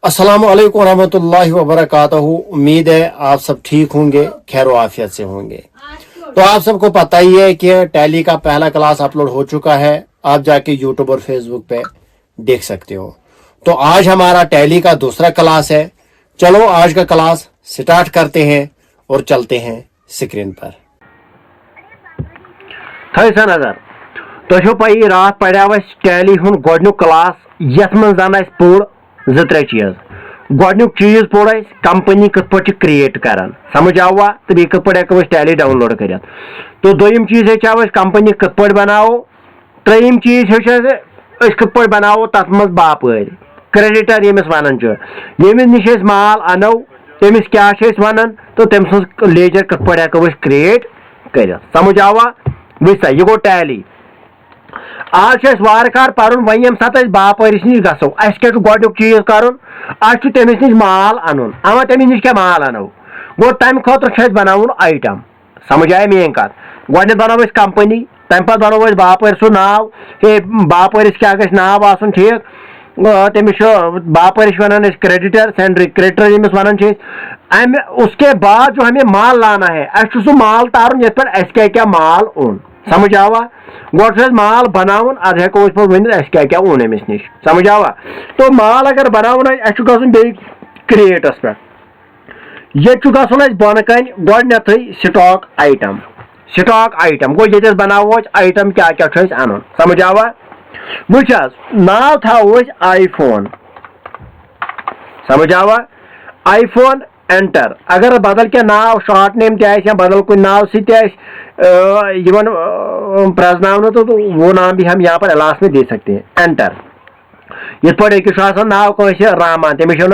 अस्सलाम वालेकुम रहमतुल्लाहि व बरकातहू। उम्मीद है आप सब ठीक होंगे, खैर आफियत से होंगे। तो आप सबको पता ही है कि टैली का पहला क्लास अपलोड हो चुका है, आप जाके यूट्यूब और फेसबुक पे देख सकते हो। तो आज हमारा टैली का दूसरा क्लास है। चलो आज का क्लास स्टार्ट करते हैं और चलते हैं स्क्रीन पर। थो नजर तुझो पी रात पढ़ाव टैली हूं गोडनुक क्लास यथ मन जान पोर त्रे चीज। गोडनुक चीज पोर कंपनी कत पे क्रिएट करान, समझ आवा, तो बी कत पे टैली डाउनलोड कर। तो दोम चीज हे कंपनी कत पे बनाओ। त्रेम चीज हे कत पे बनाओ तथ मज बापर क्रेडिटर यमिस वन यमिस निश माल अनो तमिस क्या वन, तो तम सज लेजर कत पे हेको क्रिएट कर। समझ आवा वह यह गो टैली। आज वार पढ़ वन ये सत बापरिस नश गो क्या गोडुक चीज कर तमिस नश माल अन तमिस नश क्या माल अनो गो तम खुद बनावन आइटम। समझ आया मेन कत। गोड बनो कंपनी, तम पे बनो बापर सह नाव हे बापरिस क्या गि नाव आसन ठीक। तमिस बापरिस वन क्रेडिटर सेंडर क्रेडिटर यमिस वन। उसके बाद जो हमें माल लाना है सह माल तारुन ये क्या क्या माल ओन। समझ आवा गोड माल बनावन अद हेको वन क्या क्या ओन अमिस नश। समझ आवा। तो माल अगर बनावन गन बे क्रिएटस पे ये गन बन कन गोडनेथ स्टॉक आइटम। स्टॉक आइटम गो ये बनावो आइटम क्या क्या अन। समझ आवा वुच नाव थो आईफोन। समझ आवा आईफोन एंटर। अगर बदल क्या नाव शॉर्ट नेम या बदल कोई नाव सन प्रजनावन तो वो नाम भी हम यहाँ पर लास्ट में दे सकते हैं। एंटर ये नाव कह रामान तमिस घर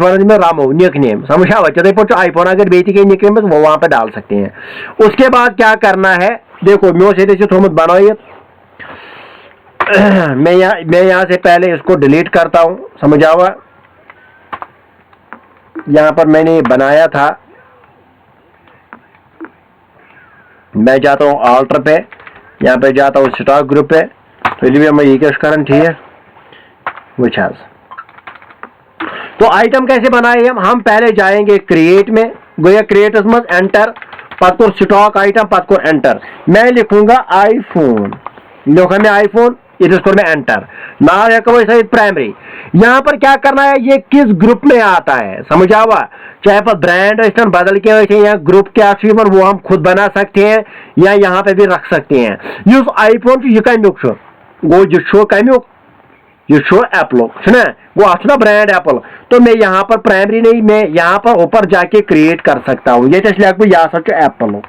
वन रामो निक नेम। समझ आवा ते पे आईफोन अगर बे निक नेम वो वहाँ पे डाल सकते हैं। उसके बाद क्या करना है देखो मे थोमुत बनाइए। मैं यहाँ से पहले इसको डिलीट करता हूँ। समझ आवा यहाँ पर मैंने बनाया था, मैं जाता हूँ ऑल्टर पे, यहाँ पे जाता हूँ स्टॉक ग्रुप पे। तो इसलिए मैं ये क्या करन ठीक है वुच। तो आइटम कैसे बनाए हम पहले जाएंगे क्रिएट में, गोया क्रिएट मज एंटर पत स्टॉक आइटम पत एंटर। मैं लिखूंगा आईफोन, लिखा मैं आईफोन इधर में एंटर। नाम है प्राइमरी। यहाँ पर क्या करना है ये किस ग्रुप में आता है। समझ आवा चाहे पर ब्रांड बदल के या ग्रुप क्या वो हम खुद बना सकते हैं या यहाँ पे भी रख सकते हैं। युस आईफोन यह कमुक गो यह कमुक यह एप्पल ना वो ना ब्रांड एप्पल। तो मैं यहाँ पर प्राइमरी नहीं, मैं यहाँ पर ऊपर जाके क्रिएट कर सकता हूँ। ये लिख बो यह एप्पल।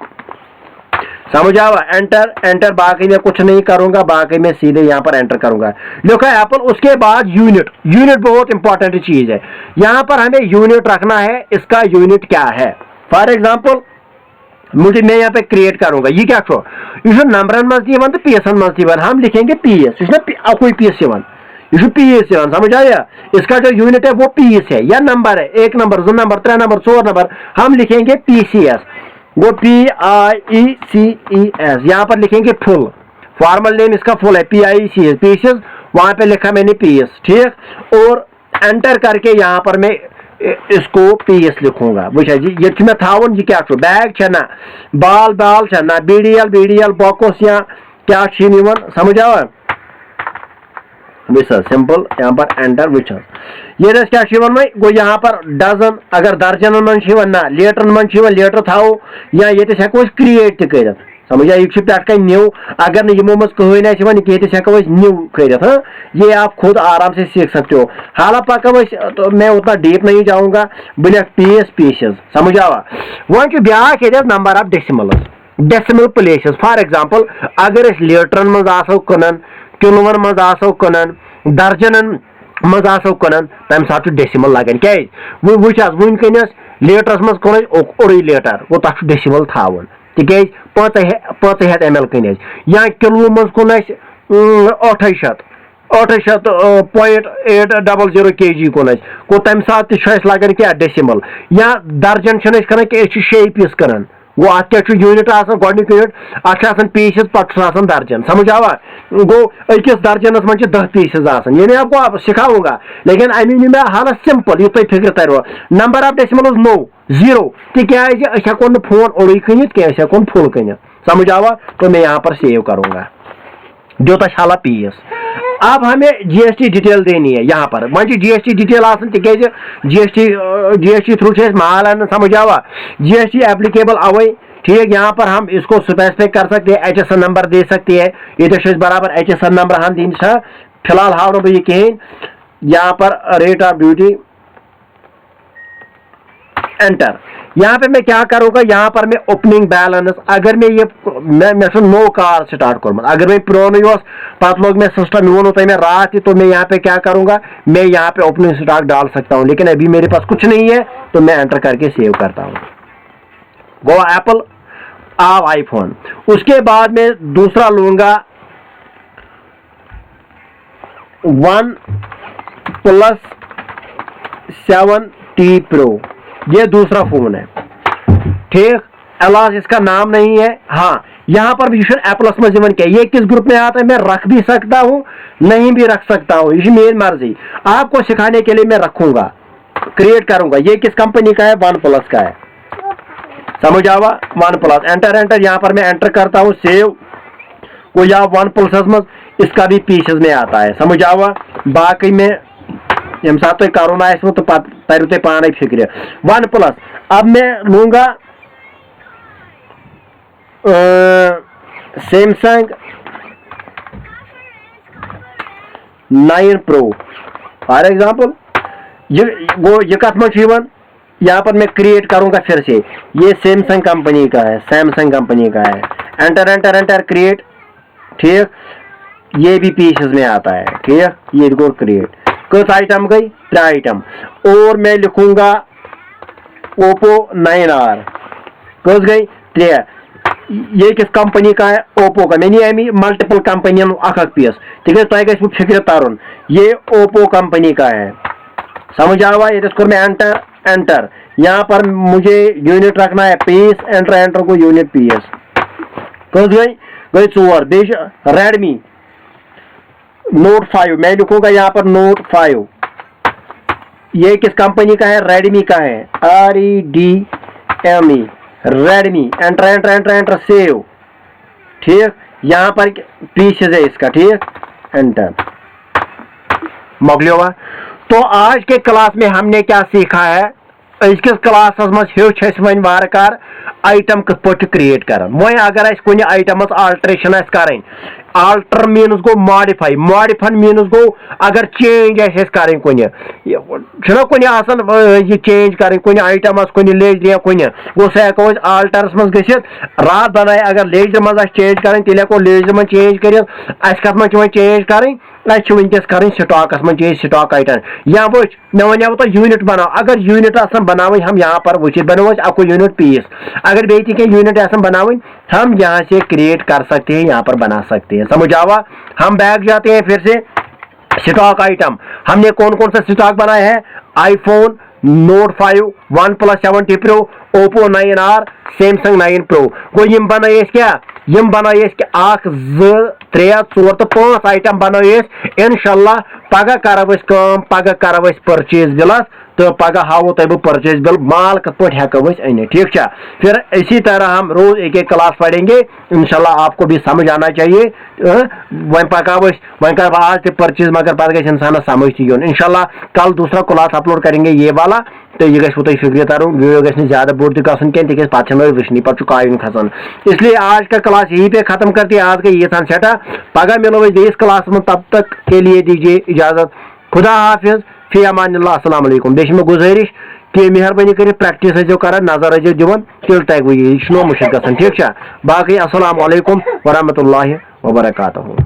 समझ आवा एंटर एंटर। बाकी मैं कुछ नहीं करूंगा, बाकी मैं सीधे यहाँ पर एंटर करूंगा। लिखा एप्पल। उसके बाद यूनिट। यूनिट बहुत इंपॉर्टेंट चीज है। यहाँ पर हमें यूनिट रखना है। इसका यूनिट क्या है फॉर एग्जांपल मैं यहाँ पे क्रिएट करूंगा ये क्या यह नंबरन मज तो पीएसन मज हम लिखेंगे पीएस। यह कोई पीएस यह पीएस। समझ आया इसका जो यूनिट है वो पीएस है या नंबर है। 1 नंबर 2 नंबर 3 नंबर 4 नंबर हम लिखेंगे पीसीएस। वो PIECES यहाँ पर लिखेंगे फुल। फॉर्मल नेम इसका फुल है PIECS पीसीएस। वहां पे लिखा मैंने पीएस ठीक। और एंटर करके यहाँ पर मैं इसको पीएस लिखूंगा। बुझा जी ये मैं थावन ये क्या बैग छना बाल बाल छना BDL बॉकोस या क्या समझ आवा विच सिंपल। यहाँ पर एंटर विच ये क्या में गो यहाँ पर डजन अगर दर्जन मन ना लीटर मन लीटर थो या ये हेको क्रिएट कर। समझ आया यह पे न्यू अगर नमो मज कहन ये हेको न्यू कर। ये आप खुद आराम से सीख सकते हो। हाला पको तो मैं उतना डीप नहीं जाऊंगा बह लिख पीएस पीसेस। समझ आवा वो back number of decimal places. For example अगर लीटरन मज आसो कनन किलोवन मज आसो कनन दर्जनन मज आसो कनन तम साथ डेसिमल लगन क्या वुच वनकस लीटरस मज कन ओरे लीटर वो तक डेसिमल थावन तिक 500 ml कन या किलो मज कन 800.800 kg कन गो तम सात लगन क्या डेसिमल। या दर्जन कर 6 पीस कर गो अत यूनिट गोडनिक यूनिट अत पीसेस पट दर्जन समझ आवा गो अकिस दर्जनस मन 10 पीसेस ये मैं आपको सिखाऊंगा लेकिन अमी नी मैं हाल सिंपल यू तुम फिक्र तर नंबर ऑफ डेसिमल 9 0 तिकाज हेको न फोन ओड़ी कनित क्या हेको फुल कनित समझ आवा तो मैं यहाँ पर सेव करूंगा जो हाला पीस अब हमें जीएसटी डिटेल देनी है यहाँ पर वन जीएसटी डिटेल तिकाज जीएसटी थ्रू माल आना समझ आवा जीएसटी एप्लीकेबल अवे ठीक यहाँ पर हम इसको स्पेसिफाई कर सकते हैं HSN नंबर दे सकते हैं ये बराबर HSN नंबर हम दिन फिलहाल हाव बह कहें यहाँ पर रेट ऑफ ड्यूटी एंटर यहाँ पे मैं क्या करूंगा यहाँ पर मैं ओपनिंग बैलेंस अगर मैं ये मैं नो कार स्टार्ट करूँ अगर मैं पुरानी पत लोग मैं सिस्टम वो मैं रात ही तो मैं यहाँ पे क्या करूंगा मैं यहाँ पे ओपनिंग स्टॉक डाल सकता हूँ लेकिन अभी मेरे पास कुछ नहीं है तो मैं एंटर करके सेव करता हूँ गो एप्पल आप आईफोन उसके बाद मैं दूसरा लूंगा OnePlus 7T Pro ये दूसरा फोन है ठीक अलास इसका नाम नहीं है हाँ यहाँ पर भी एप्पलस में क्या ये किस ग्रुप में आता है मैं रख भी सकता हूँ नहीं भी रख सकता हूँ ये मेरी मर्जी आपको सिखाने के लिए मैं रखूंगा क्रिएट करूंगा ये किस कंपनी का है OnePlus का है समझ आवा OnePlus एंटर यहाँ पर मैं एंटर करता हूँ सेव को या OnePlus में इसका भी पीसेस में आता है समझ आवा बाकी में यम साथ तो करोना है तो तरु ते पान फिक्र OnePlus अब मैं लूंगा Samsung 9 Pro फॉर एग्जाम्पल ये कथ मन यहाँ पर मैं क्रिएट करूंगा फिर से ये सैमसंग कंपनी का है सैमसंग कंपनी का है एंटर क्रिएट ठीक ये भी पीसेस में आता है ठीक ये को क्रिएट किस आइटम गई 3 आइटम और मैं लिखूंगा Oppo 9R किस गई 3 ये किस कंपनी का है Oppo का मैंने अमी मल्टीपल कंपनियन पीस ठीक है तुम फिक्र तारुन ये Oppo कंपनी का है समझ आवा ये मैं एंटर यहाँ पर मुझे यूनिट रखना है पीस एंटर को यूनिट पीस किस गई 4 बेश Redmi Note 5 मैं लिखूंगा यहाँ पर Note 5 ये किस कंपनी का है Redmi का है REDME Redmi एंटर सेव ठीक यहाँ पर पीसेस है इसका ठीक एंटर मोकलियोवा तो आज के क्लास में हमने क्या सीखा है इसके क्लास वन वारकार आइटम कत पे क्रिएट कर वह अगर कुछ आइटमस आल्ट्रेशन करें आल्टर मीनस गो मॉडिफाई मीनस गो अगर चेंज करें कुछ ये चेंज करें कुछ आइटमस कुछ लेजर कुछ गो सह हेको आल्टरस मज गसित रात बनाए अगर लेजर मज चेंज करें तेल हेको लेजर मज चेंज कर कत मज चेंज करें वनकस करें स्टॉकस में चेंज स्टॉक आइटम या वो मैं वन तो यूनिट बनाओ अगर यूनिट बनाव हम यहाँ पर वो बनो अकु यूनिट पीस अगर बे यूनिट बनाव हम यहाँ से क्रिएट कर सकते हैं यहाँ पर बना सकते हैं समझ आवा हम बैक जाते हैं फिर से स्टॉक आइटम हमने कौन कौन सा स्टॉक बनाया है iPhone Note 5 OnePlus 7T Pro Oppo 9R Samsung 9 Pro गो यम बनाए क्या यम बनाए 1 2 3 4 तो 5 आइटम बनाए इंशाल्लाह पगह करो परचेज बिलस तो पगह हावो तब परचेज बिल माल कत पे हेको अन ठीक है फिर इसी तरह हम रोज एक क्लास पढ़ेंगे इंशाल्लाह आपको भी समझ आना चाहिए वह पका वह कर आज ते परचेज मगर पा गई इंसान समझ ती इंशाल्लाह कल दूसरा क्लास अपलोड करेंगे ये वाला तो ये गो तुम फिक्र तरुन वीडियो गि ज्यादा बोर तक तिक पे वचनी पे कायन खसान इसलिए आज का क्लास यहीं पे खत्म करते आज का ये सेटा पगह मिलो इस क्लास में तब तक के लिए दीजिए इजाजत खुदा हाफिज फी अमानिल्लाह अस्सलाम वालेकुम बेश में गुजारिश कि मेहरबानी कर प्रैक्टिस कर नजर दिवन तेल तक यह मुश्किल गसान ठीक है बाकी अस्सलाम वालेकुम वरहमतुल्लाहि वबरकातुहू।